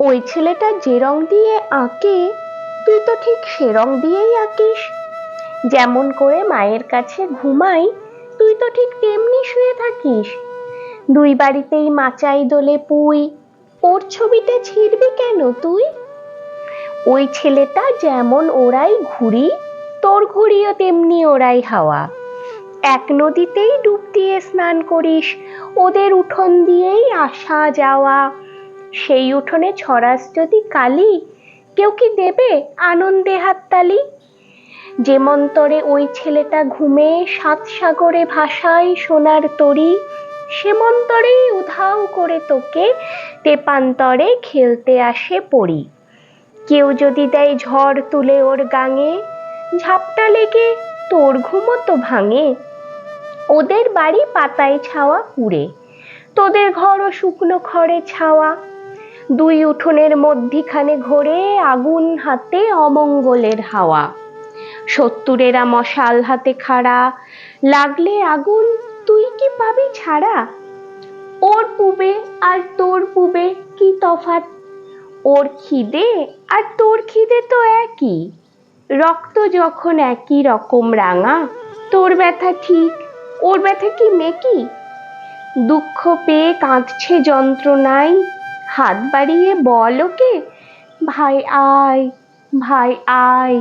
ওই ছেলেটা যে রং দিয়ে আঁকে তুই তো ঠিক সে রং দিয়েই আঁকিস। যেমন করে মায়ের কাছে ঘুমাই তুই তো ঠিক তেমনি শুয়ে থাকিস। দুই বাড়িতেই মাচাই দোলে পুই, ওর ছবিটা ছিঁড়বি কেন তুই? ওই ছেলেটা যেমন ওড়াই ঘুড়ি, তোর ঘুড়িও তেমনি ওড়াই হাওয়া। এক নদীতেই ডুব দিয়ে স্নান করিস, ওদের উঠোন দিয়েই আসা যাওয়া। সেই উঠোনে ছড়াস যদি কালি, কেউ কি দেবে আনন্দে হাততালি? যেমন্তরে ওই ছেলেটা ঘুমে সাত সাগরে ভাসায় সোনার তরী, সেমন্তরেই উধাও করে তোকে তেপান্তরে খেলতে আসে পড়ি। কেউ যদি দেয় ঝড় তুলে ওর গাঙে, ঝাপটা লেগে তোর ঘুমো তো ভাঙে। ওদের বাড়ি পাতায় ছাওয়া কুড়ে, তোদের ঘরও শুকনো খড়ে ছাওয়া। দুই উঠোনের মধ্যিখানে ঘোরে আগুন হাতে অমঙ্গলের হাওয়া। শত্রুরেরা মশাল হাতে খাড়া, লাগলে আগুন তুই কি পাবি ছাড়া? ওর পুবে আর তোর পুবে কি তফাৎ? ওর খিদে আর তোর খিদে তো একই, রক্ত যখন একই রকম রাঙা। তোর ব্যথা ঠিক, ওর ব্যথা কি মেকি? দুঃখ পেয়ে কাঁদছে যন্ত্রণায়, হাত বাড়িয়ে বল ওকে, ভাই আয়, ভাই আয়।